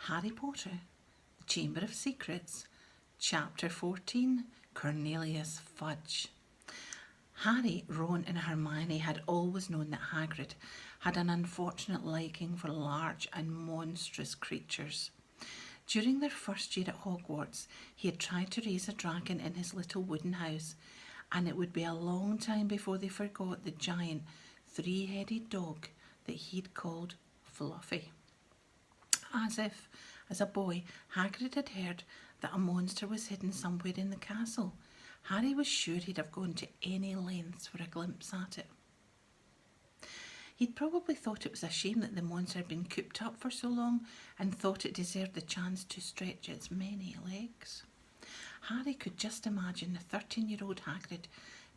Harry Potter, The Chamber of Secrets, Chapter 14, Cornelius Fudge. Harry, Ron and Hermione had always known that Hagrid had an unfortunate liking for large and monstrous creatures. During their first year at Hogwarts, he had tried to raise a dragon in his little wooden house, and it would be a long time before they forgot the giant three-headed dog that he'd called Fluffy. As if, as a boy, Hagrid had heard that a monster was hidden somewhere in the castle, Harry was sure he'd have gone to any lengths for a glimpse at it. He'd probably thought it was a shame that the monster had been cooped up for so long and thought it deserved the chance to stretch its many legs. Harry could just imagine the 13-year-old Hagrid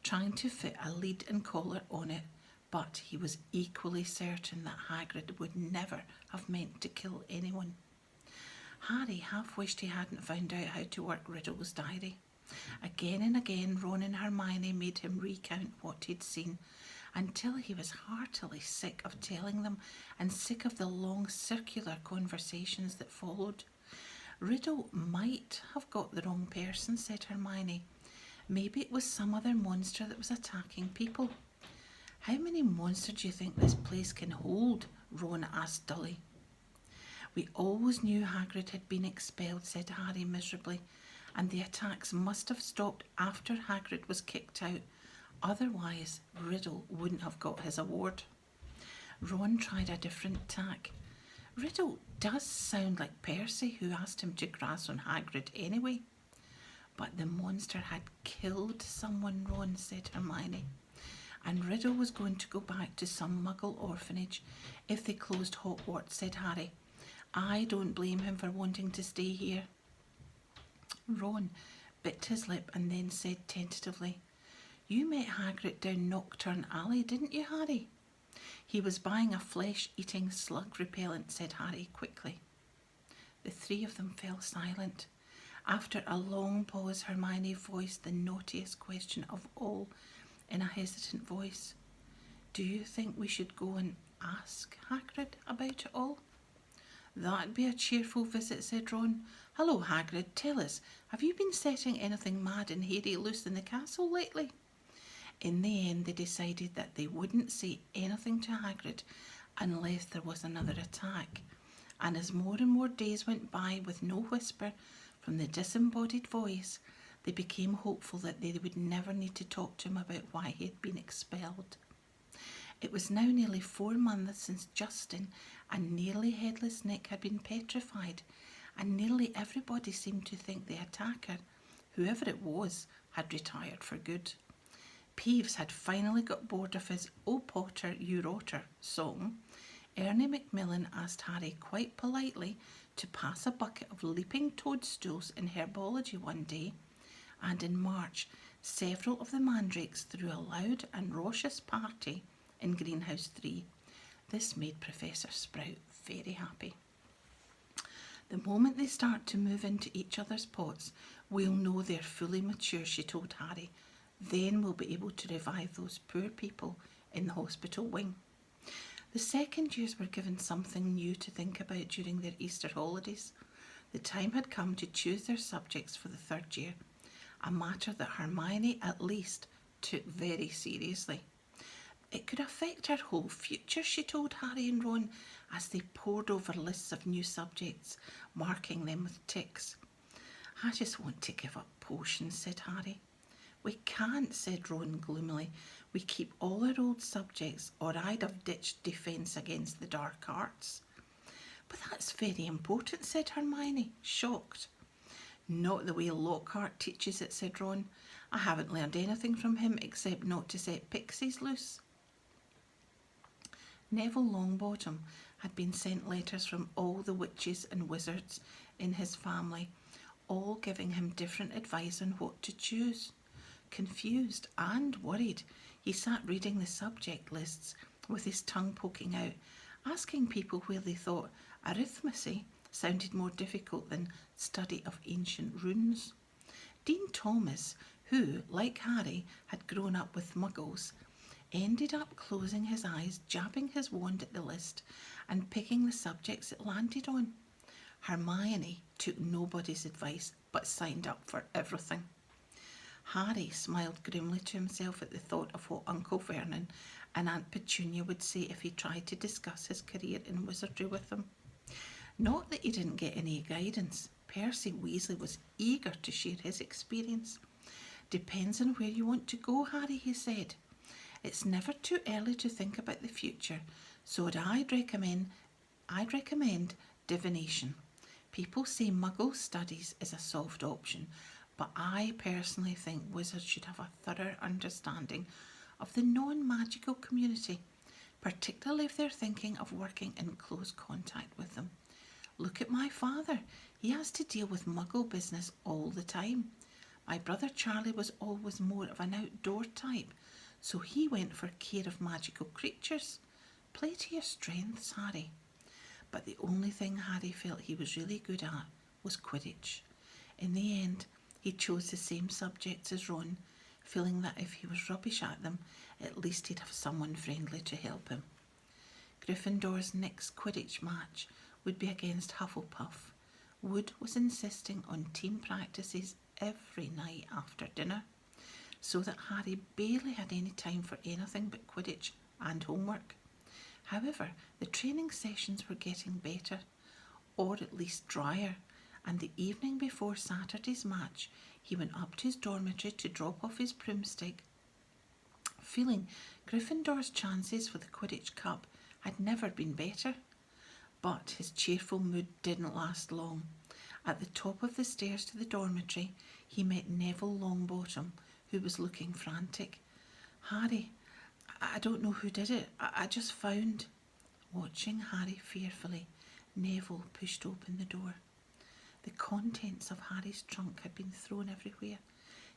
trying to fit a lead and collar on it, but he was equally certain that Hagrid would never have meant to kill anyone. Harry half wished he hadn't found out how to work Riddle's diary. Again and again, Ron and Hermione made him recount what he'd seen, until he was heartily sick of telling them and sick of the long circular conversations that followed. Riddle might have got the wrong person, said Hermione. Maybe it was some other monster that was attacking people. How many monsters do you think this place can hold? Ron asked dully. We always knew Hagrid had been expelled, said Harry miserably, and the attacks must have stopped after Hagrid was kicked out. Otherwise, Riddle wouldn't have got his award. Ron tried a different tack. Riddle does sound like Percy, who asked him to grass on Hagrid anyway. But the monster had killed someone, Ron, said Hermione. And Riddle was going to go back to some muggle orphanage if they closed Hogwarts, said Harry. I don't blame him for wanting to stay here. Ron bit his lip and then said tentatively, You met Hagrid down Knockturn Alley, didn't you, Harry? He was buying a flesh-eating slug repellent, said Harry quickly. The three of them fell silent. After a long pause, Hermione voiced the naughtiest question of all in a hesitant voice. Do you think we should go and ask Hagrid about it all? That'd be a cheerful visit, said Ron. Hello, Hagrid, tell us, have you been setting anything mad and hairy loose in the castle lately? In the end, they decided that they wouldn't say anything to Hagrid unless there was another attack. And as more and more days went by with no whisper from the disembodied voice, they became hopeful that they would never need to talk to him about why he had been expelled. It was now nearly 4 months since Justin and nearly Headless Nick had been petrified, and nearly everybody seemed to think the attacker, whoever it was, had retired for good. Peeves had finally got bored of his "O Potter, you rotter" song. Ernie Macmillan asked Harry quite politely to pass a bucket of leaping toadstools in herbology one day, and in March several of the mandrakes threw a loud and raucous party in Greenhouse 3. This made Professor Sprout very happy. The moment they start to move into each other's pots, we'll know they're fully mature, she told Harry. Then we'll be able to revive those poor people in the hospital wing. The second years were given something new to think about during their Easter holidays. The time had come to choose their subjects for the third year, a matter that Hermione at least took very seriously. It could affect her whole future, she told Harry and Ron as they pored over lists of new subjects, marking them with ticks. I just want to give up potions, said Harry. We can't, said Ron gloomily. We keep all our old subjects, or I'd have ditched defence against the dark arts. But that's very important, said Hermione, shocked. Not the way Lockhart teaches it, said Ron. I haven't learned anything from him except not to set pixies loose. Neville Longbottom had been sent letters from all the witches and wizards in his family, all giving him different advice on what to choose. Confused and worried, he sat reading the subject lists with his tongue poking out, asking people where they thought arithmetic sounded more difficult than study of ancient runes. Dean Thomas, who, like Harry, had grown up with muggles, ended up closing his eyes, jabbing his wand at the list and picking the subjects it landed on. Hermione took nobody's advice but signed up for everything. Harry smiled grimly to himself at the thought of what Uncle Vernon and Aunt Petunia would say if he tried to discuss his career in wizardry with them. Not that he didn't get any guidance. Percy Weasley was eager to share his experience. "Depends on where you want to go, Harry," he said. "It's never too early to think about the future, so I'd recommend divination. People say Muggle studies is a soft option, but I personally think wizards should have a thorough understanding of the non-magical community, particularly if they're thinking of working in close contact with them. Look at my father. He has to deal with Muggle business all the time. My brother Charlie was always more of an outdoor type, so he went for care of magical creatures. Play to your strengths, Harry." But the only thing Harry felt he was really good at was Quidditch. In the end, he chose the same subjects as Ron, feeling that if he was rubbish at them, at least he'd have someone friendly to help him. Gryffindor's next Quidditch match would be against Hufflepuff. Wood was insisting on team practices every night after dinner, so that Harry barely had any time for anything but Quidditch and homework. However, the training sessions were getting better, or at least drier, and the evening before Saturday's match, he went up to his dormitory to drop off his broomstick, feeling Gryffindor's chances for the Quidditch Cup had never been better. But his cheerful mood didn't last long. At the top of the stairs to the dormitory, he met Neville Longbottom, who was looking frantic. "Harry, I don't know who did it. I just found..." Watching Harry fearfully, Neville pushed open the door. The contents of Harry's trunk had been thrown everywhere.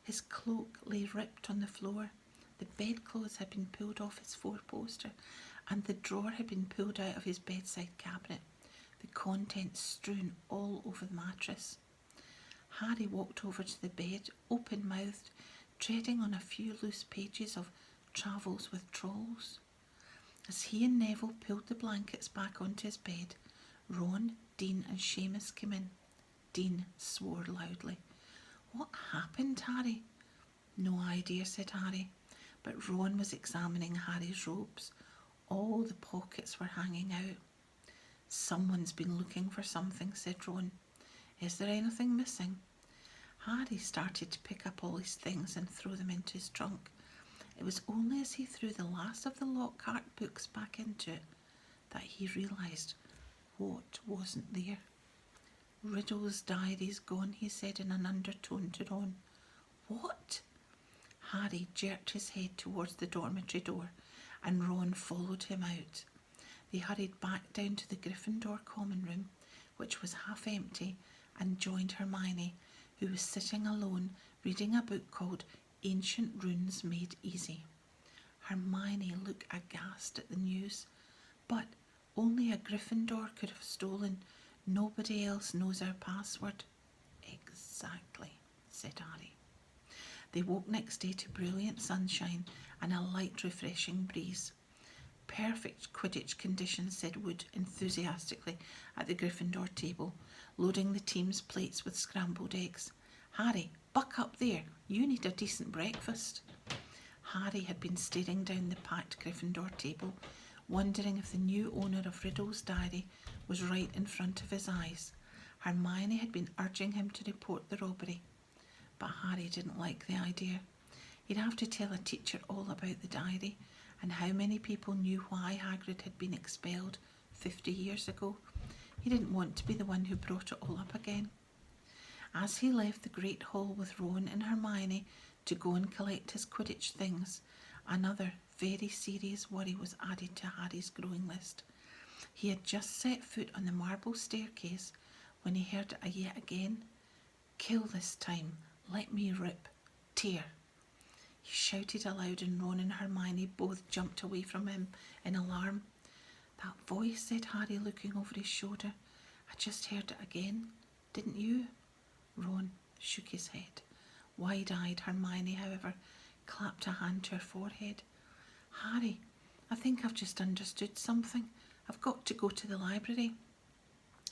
His cloak lay ripped on the floor. The bedclothes had been pulled off his four-poster, and the drawer had been pulled out of his bedside cabinet, the contents strewn all over the mattress. Harry walked over to the bed, open-mouthed, treading on a few loose pages of Travels with Trolls. As he and Neville pulled the blankets back onto his bed, Ron, Dean and Seamus came in. Dean swore loudly. "What happened, Harry?" "No idea," said Harry, but Ron was examining Harry's robes. All the pockets were hanging out. "Someone's been looking for something," said Ron. "Is there anything missing?" Harry started to pick up all his things and throw them into his trunk. It was only as he threw the last of the Lockhart books back into it that he realised what wasn't there. "Riddle's diary's gone," he said in an undertone to Ron. "What?" Harry jerked his head towards the dormitory door, and Ron followed him out. They hurried back down to the Gryffindor common room, which was half empty, and joined Hermione, who was sitting alone reading a book called Ancient Runes Made Easy. Hermione looked aghast at the news. "But only a Gryffindor could have stolen. Nobody else knows our password." "Exactly," said Harry. They woke next day to brilliant sunshine and a light, refreshing breeze. "Perfect Quidditch conditions," said Wood enthusiastically at the Gryffindor table, loading the team's plates with scrambled eggs. "Harry, buck up there. You need a decent breakfast." Harry had been staring down the packed Gryffindor table, wondering if the new owner of Riddle's diary was right in front of his eyes. Hermione had been urging him to report the robbery, but Harry didn't like the idea. He'd have to tell a teacher all about the diary and how many people knew why Hagrid had been expelled 50 years ago. He didn't want to be the one who brought it all up again. As he left the Great Hall with Ron and Hermione to go and collect his Quidditch things, another very serious worry was added to Harry's growing list. He had just set foot on the marble staircase when he heard it yet again. "Kill this time. Let me rip. Tear." He shouted aloud, and Ron and Hermione both jumped away from him in alarm. "That voice," said Harry, looking over his shoulder. "I just heard it again. Didn't you?" Ron shook his head. Wide-eyed Hermione, however, clapped a hand to her forehead. "Harry, I think I've just understood something. I've got to go to the library."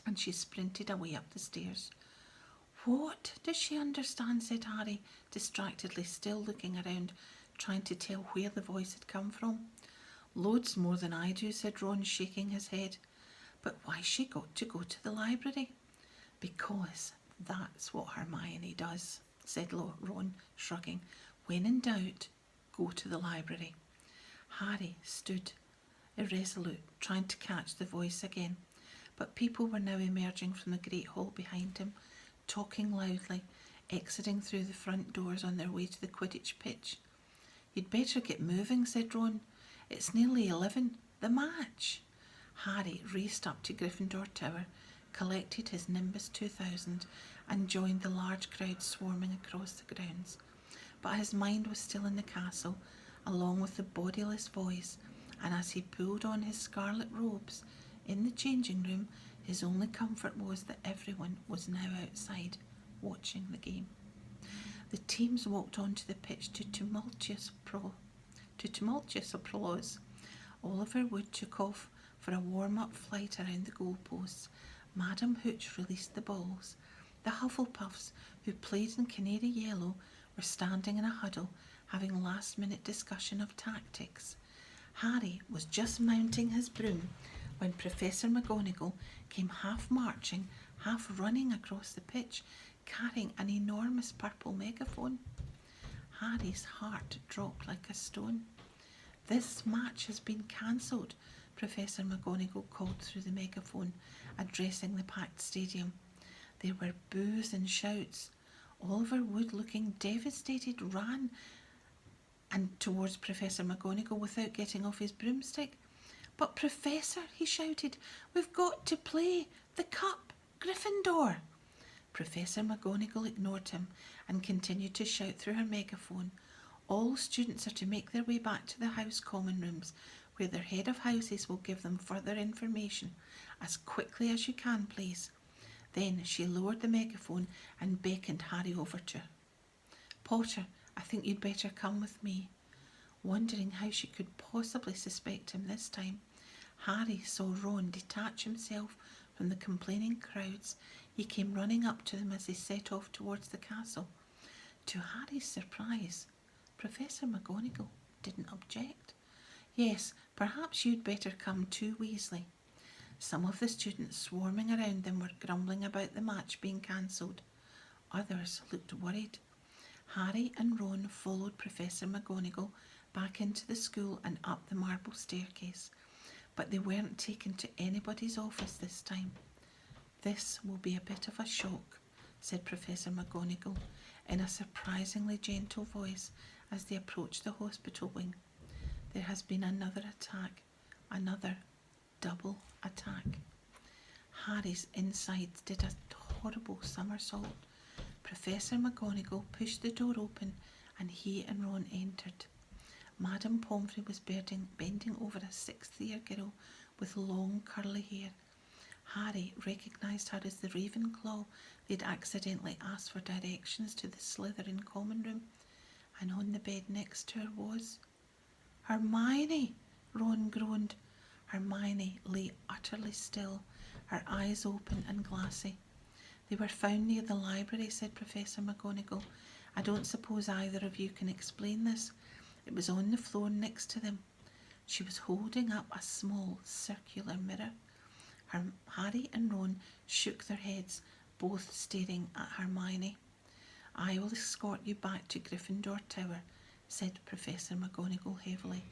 and she sprinted away up the stairs. What does she understand? Said Harry, distractedly, still looking around, trying to tell where the voice had come from. Loads more than I do, said Ron, shaking his head. But why's she got to go to the library? Because that's what Hermione does, said Ron, shrugging. When in doubt, go to the library. Harry stood irresolute, trying to catch the voice again. But people were now emerging from the great hall behind him, talking loudly, exiting through the front doors on their way to the Quidditch pitch. You'd better get moving, said Ron. It's nearly 11. The match. Harry raced up to Gryffindor Tower, collected his Nimbus 2000 and joined the large crowd swarming across the grounds. But his mind was still in the castle, along with the bodiless voice, and as he pulled on his scarlet robes in the changing room, his only comfort was that everyone was now outside, watching the game. The teams walked onto the pitch to tumultuous applause. Oliver Wood took off for a warm-up flight around the goalposts. Madam Hooch released the balls. The Hufflepuffs, who played in canary yellow, were standing in a huddle, having last-minute discussion of tactics. Harry was just mounting his broom when Professor McGonagall came half marching, half running across the pitch, carrying an enormous purple megaphone. Harry's heart dropped like a stone. This match has been cancelled, Professor McGonagall called through the megaphone, addressing the packed stadium. There were boos and shouts. Oliver Wood, looking devastated, ran and towards Professor McGonagall without getting off his broomstick. But Professor, he shouted, we've got to play the cup, Gryffindor. Professor McGonagall ignored him and continued to shout through her megaphone. All students are to make their way back to the house common rooms, where their head of houses will give them further information. As quickly as you can, please. Then she lowered the megaphone and beckoned Harry over to her. Potter, I think you'd better come with me. Wondering how she could possibly suspect him this time, Harry saw Ron detach himself from the complaining crowds. He came running up to them as they set off towards the castle. To Harry's surprise, Professor McGonagall didn't object. Yes, perhaps you'd better come too, Weasley. Some of the students swarming around them were grumbling about the match being cancelled. Others looked worried. Harry and Ron followed Professor McGonagall back into the school and up the marble staircase, but they weren't taken to anybody's office this time. This will be a bit of a shock, said Professor McGonagall in a surprisingly gentle voice as they approached the hospital wing. There has been another attack, another double attack. Harry's insides did a horrible somersault. Professor McGonagall pushed the door open and he and Ron entered. Madame Pomfrey was bending over a sixth-year girl with long curly hair. Harry recognised her as the Ravenclaw they'd accidentally asked for directions to the Slytherin common room, and on the bed next to her was Hermione. Ron groaned. Hermione lay utterly still, her eyes open and glassy. They were found near the library, said Professor McGonagall. I don't suppose either of you can explain this. It was on the floor next to them. She was holding up a small circular mirror. Harry and Ron shook their heads, both staring at Hermione. I will escort you back to Gryffindor Tower, said Professor McGonagall heavily.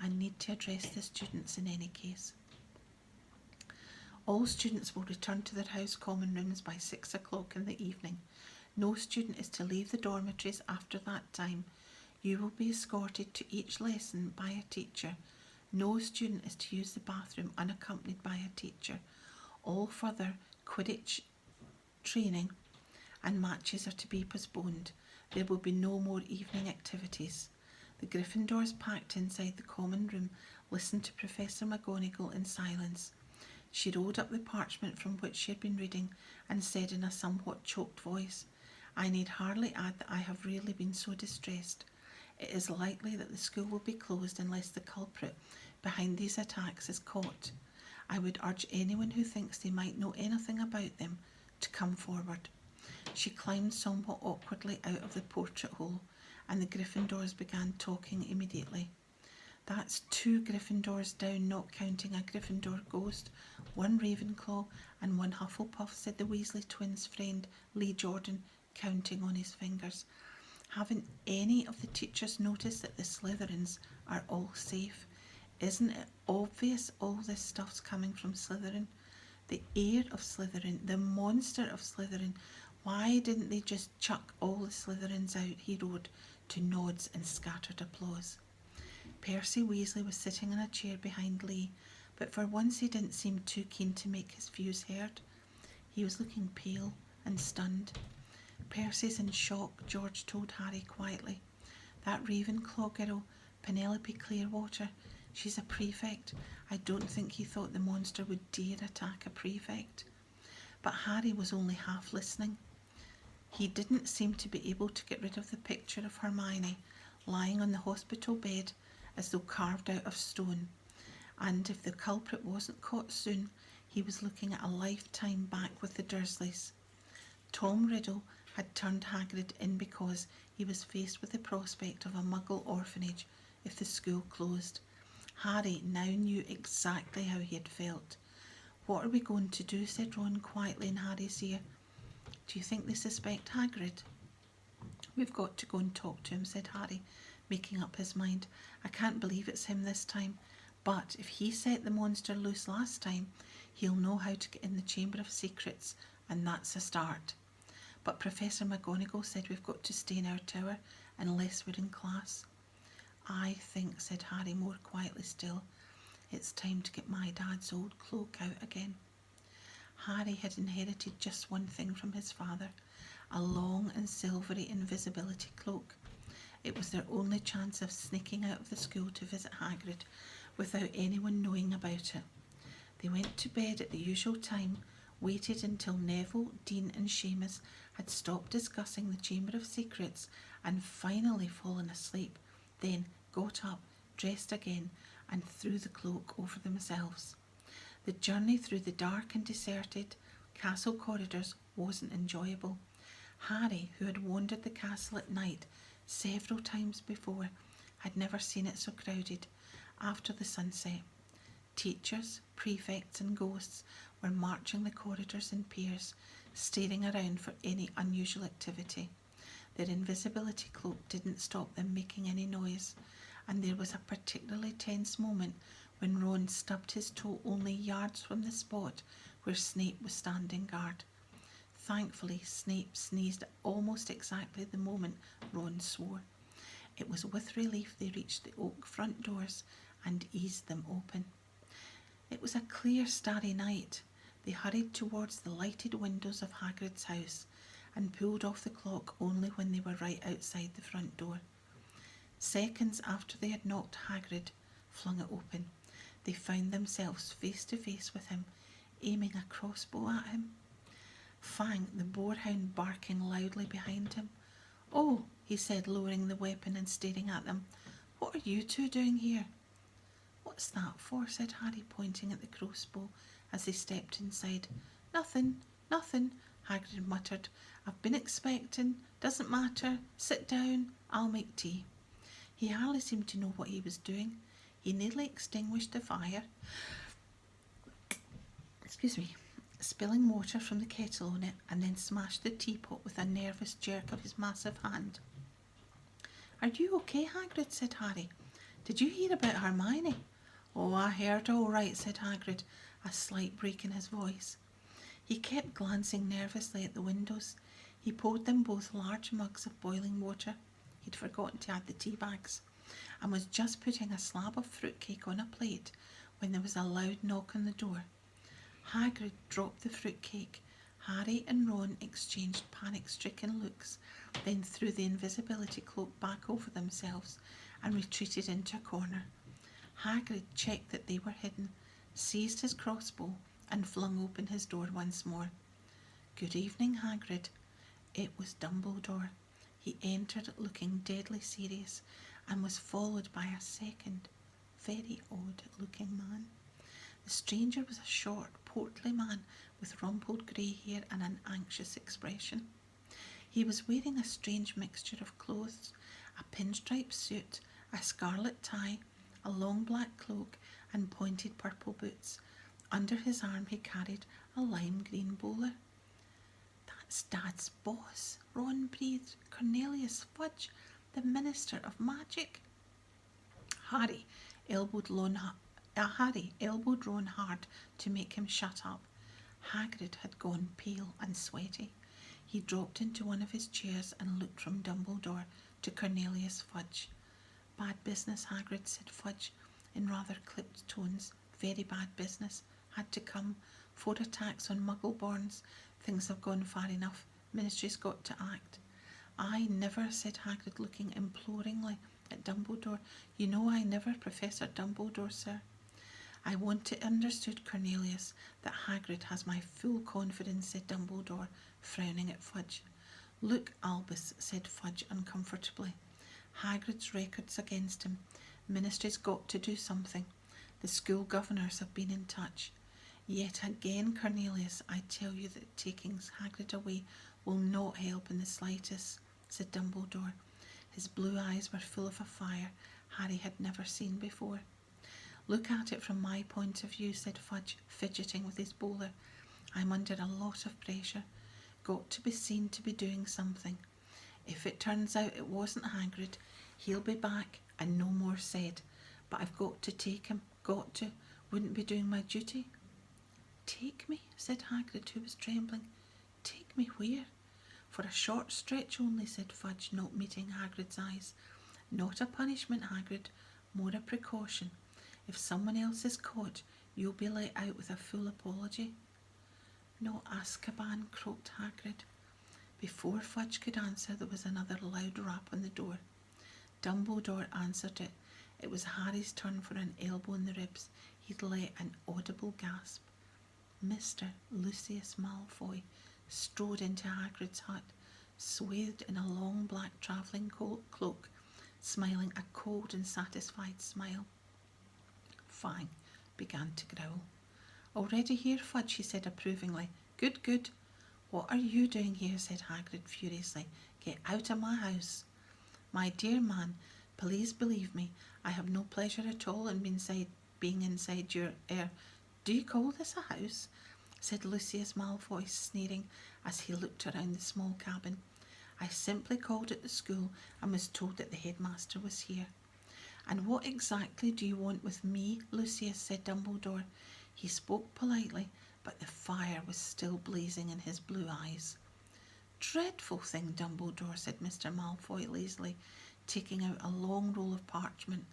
I need to address the students in any case. All students will return to their house common rooms by 6 o'clock in the evening. No student is to leave the dormitories after that time. You will be escorted to each lesson by a teacher. No student is to use the bathroom unaccompanied by a teacher. All further Quidditch training and matches are to be postponed. There will be no more evening activities. The Gryffindors packed inside the common room listened to Professor McGonagall in silence. She rolled up the parchment from which she had been reading and said in a somewhat choked voice, I need hardly add that I have rarely been so distressed. It is likely that the school will be closed unless the culprit behind these attacks is caught. I would urge anyone who thinks they might know anything about them to come forward. She climbed somewhat awkwardly out of the portrait hole, and the Gryffindors began talking immediately. That's 2 Gryffindors down, not counting a Gryffindor ghost, 1 Ravenclaw and 1 Hufflepuff, said the Weasley twins' friend Lee Jordan, counting on his fingers. Haven't any of the teachers noticed that the Slytherins are all safe? Isn't it obvious all this stuff's coming from Slytherin? The heir of Slytherin, the monster of Slytherin. Why didn't they just chuck all the Slytherins out? He roared, to nods and scattered applause. Percy Weasley was sitting in a chair behind Lee, but for once he didn't seem too keen to make his views heard. He was looking pale and stunned. Percy's in shock, George told Harry quietly. That Ravenclaw girl, Penelope Clearwater, she's a prefect. I don't think he thought the monster would dare attack a prefect. But Harry was only half listening. He didn't seem to be able to get rid of the picture of Hermione lying on the hospital bed as though carved out of stone, and if the culprit wasn't caught soon, he was looking at a lifetime back with the Dursleys. Tom Riddle had turned Hagrid in because he was faced with the prospect of a Muggle orphanage if the school closed. Harry now knew exactly how he had felt. What are we going to do? Said Ron quietly in Harry's ear. Do you think they suspect Hagrid? We've got to go and talk to him, said Harry, making up his mind. I can't believe it's him this time, but if he set the monster loose last time, he'll know how to get in the Chamber of Secrets, and that's a start. But Professor McGonagall said we've got to stay in our tower unless we're in class. I think, said Harry more quietly still, it's time to get my dad's old cloak out again. Harry had inherited just one thing from his father, a long and silvery invisibility cloak. It was their only chance of sneaking out of the school to visit Hagrid without anyone knowing about it. They went to bed at the usual time, waited until Neville, Dean and Seamus had stopped discussing the Chamber of Secrets and finally fallen asleep, then got up, dressed again, and threw the cloak over themselves. The journey through the dark and deserted castle corridors wasn't enjoyable. Harry, who had wandered the castle at night several times before, had never seen it so crowded after the sunset. Teachers, prefects and ghosts were marching the corridors in pairs, staring around for any unusual activity. Their invisibility cloak didn't stop them making any noise, and there was a particularly tense moment when Ron stubbed his toe only yards from the spot where Snape was standing guard. Thankfully, Snape sneezed at almost exactly the moment Ron swore. It was with relief they reached the oak front doors and eased them open. It was a clear, starry night. They hurried towards the lighted windows of Hagrid's house and pulled off the clock only when they were right outside the front door. Seconds after they had knocked, Hagrid flung it open. They found themselves face to face with him, aiming a crossbow at him. Fang, the boarhound, barking loudly behind him. "Oh," he said, lowering the weapon and staring at them. "What are you two doing here?" "What's that for?" said Harry, pointing at the crossbow as they stepped inside. Nothing, Hagrid muttered. "I've been expecting. Doesn't matter. Sit down. I'll make tea." He hardly seemed to know what he was doing. He nearly extinguished the fire, spilling water from the kettle on it, and then smashed the teapot with a nervous jerk of his massive hand. "Are you okay, Hagrid?" said Harry. "Did you hear about Hermione?" "Oh, I heard all right," said Hagrid, a slight break in his voice. He kept glancing nervously at the windows. He poured them both large mugs of boiling water. He'd forgotten to add the tea bags, and was just putting a slab of fruitcake on a plate when there was a loud knock on the door. Hagrid dropped the fruitcake. Harry and Ron exchanged panic-stricken looks, then threw the invisibility cloak back over themselves and retreated into a corner. Hagrid checked that they were hidden, seized his crossbow, and flung open his door once more. "Good evening, Hagrid." It was Dumbledore. He entered looking deadly serious and was followed by a second, very odd-looking man. The stranger was a short, portly man with rumpled grey hair and an anxious expression. He was wearing a strange mixture of clothes, a pinstripe suit, a scarlet tie, a long black cloak, and pointed purple boots. Under his arm he carried a lime green bowler. That's Dad's boss, Ron breathed. Cornelius Fudge, the Minister of Magic. Harry elbowed Ron hard to make him shut up. Hagrid had gone pale and sweaty. He dropped into one of his chairs and looked from Dumbledore to Cornelius Fudge. Bad business, Hagrid, said Fudge in rather clipped tones. Very bad business. Had to come. 4 attacks on Muggleborns. Things have gone far enough. Ministry's got to act. I never, said Hagrid, looking imploringly at Dumbledore. You know I never, Professor Dumbledore, sir. I want it understood, Cornelius, that Hagrid has my full confidence, said Dumbledore, frowning at Fudge. Look, Albus, said Fudge uncomfortably. Hagrid's record's against him. Ministry's got to do something. The school governors have been in touch. Yet again, Cornelius, I tell you that taking Hagrid away will not help in the slightest, said Dumbledore. His blue eyes were full of a fire Harry had never seen before. Look at it from my point of view, said Fudge, fidgeting with his bowler. I'm under a lot of pressure. Got to be seen to be doing something. If it turns out it wasn't Hagrid, he'll be back and no more said. But I've got to take him. Got to. Wouldn't be doing my duty. Take me, said Hagrid, who was trembling. Take me where? For a short stretch only, said Fudge, not meeting Hagrid's eyes. Not a punishment, Hagrid, more a precaution. If someone else is caught, you'll be let out with a full apology. No Azkaban, croaked Hagrid. Before Fudge could answer, there was another loud rap on the door. Dumbledore answered it. It was Harry's turn for an elbow in the ribs. He'd let an audible gasp. Mr. Lucius Malfoy strode into Hagrid's hut, swathed in a long black travelling cloak, smiling a cold and satisfied smile. Fang began to growl. Already here, Fudge, he said approvingly. Good, good. What are you doing here, said Hagrid furiously. Get out of my house. My dear man, please believe me, I have no pleasure at all in being inside your do you call this a house? Said Lucius Malfoy, sneering as he looked around the small cabin. I simply called at the school and was told that the headmaster was here. And what exactly do you want with me, Lucius? Said Dumbledore. He spoke politely, but the fire was still blazing in his blue eyes. Dreadful thing, Dumbledore, said Mr. Malfoy lazily, taking out a long roll of parchment.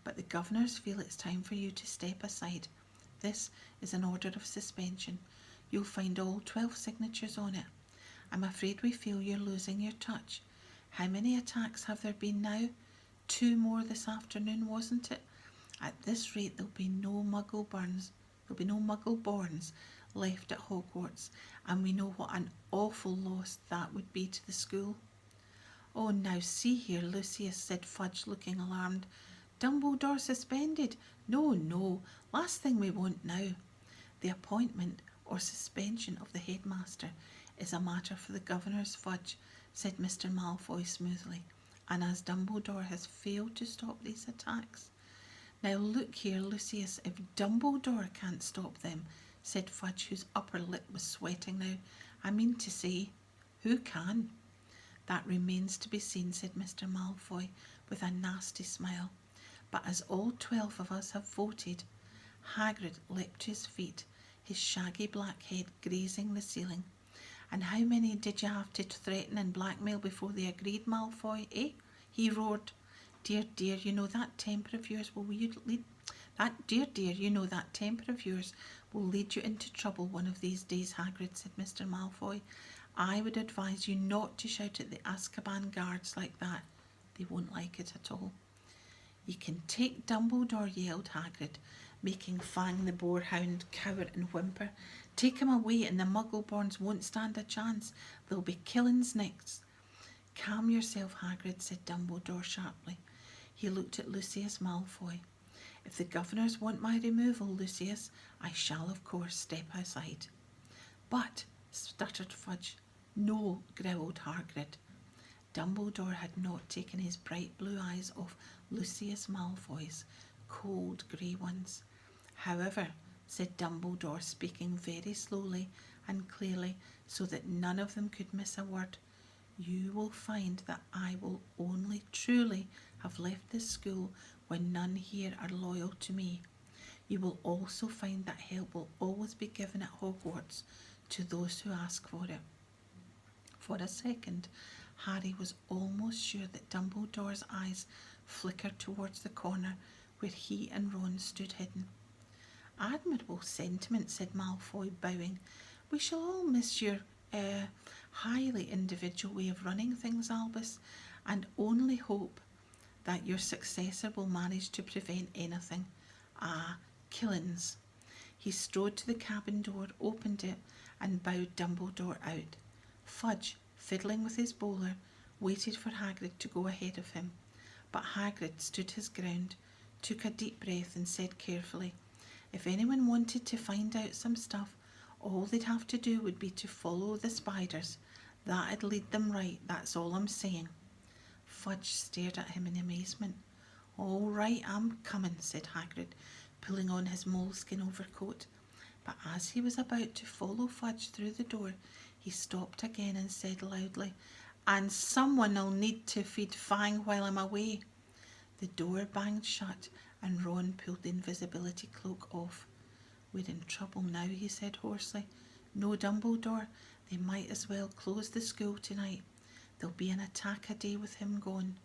But the governors feel it's time for you to step aside. This is an order of suspension. You'll find all 12 signatures on it. I'm afraid we feel you're losing your touch. How many attacks have there been now? 2 more this afternoon, wasn't it? At this rate, there'll be no Muggleborns left at Hogwarts, and we know what an awful loss that would be to the school. Oh, now see here, Lucius, said Fudge, looking alarmed. Dumbledore suspended? No, no, last thing we want now. The appointment or suspension of the headmaster is a matter for the governors, Fudge, said Mr. Malfoy smoothly, and as Dumbledore has failed to stop these attacks. Now look here, Lucius, if Dumbledore can't stop them, said Fudge, whose upper lip was sweating now, I mean to say, who can? That remains to be seen, said Mr. Malfoy, with a nasty smile. But as all 12 of us have voted, Hagrid leapt to his feet, his shaggy black head grazing the ceiling. And how many did you have to threaten and blackmail before they agreed, Malfoy, eh? He roared. Dear, you know that temper of yours will lead you into trouble one of these days, Hagrid, said Mr. Malfoy. I would advise you not to shout at the Azkaban guards like that. They won't like it at all. You can take Dumbledore, yelled Hagrid, making Fang the boarhound cower and whimper. Take him away and the Muggleborns won't stand a chance. There'll be killings next. Calm yourself, Hagrid, said Dumbledore sharply. He looked at Lucius Malfoy. If the governors want my removal, Lucius, I shall of course step aside. But, stuttered Fudge. No, growled Hagrid. Dumbledore had not taken his bright blue eyes off Lucius Malfoy's cold grey ones. However, said Dumbledore, speaking very slowly and clearly so that none of them could miss a word, you will find that I will only truly have left this school when none here are loyal to me. You will also find that help will always be given at Hogwarts to those who ask for it. For a second, Harry was almost sure that Dumbledore's eyes flickered towards the corner where he and Ron stood hidden. Admirable sentiment, said Malfoy, bowing. We shall all miss your highly individual way of running things, Albus, and only hope that your successor will manage to prevent anything. Killings. He strode to the cabin door, opened it, and bowed Dumbledore out. Fudge, fiddling with his bowler, waited for Hagrid to go ahead of him. But Hagrid stood his ground, took a deep breath, and said carefully, if anyone wanted to find out some stuff, all they'd have to do would be to follow the spiders. That'd lead them right, that's all I'm saying. Fudge stared at him in amazement. All right, I'm coming, said Hagrid, pulling on his moleskin overcoat. But as he was about to follow Fudge through the door, he stopped again and said loudly, and someone'll need to feed Fang while I'm away. The door banged shut and Ron pulled the invisibility cloak off. We're in trouble now, he said hoarsely. No Dumbledore, they might as well close the school tonight. There'll be an attack a day with him gone.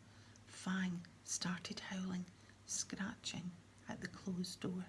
Fang started howling, scratching at the closed door.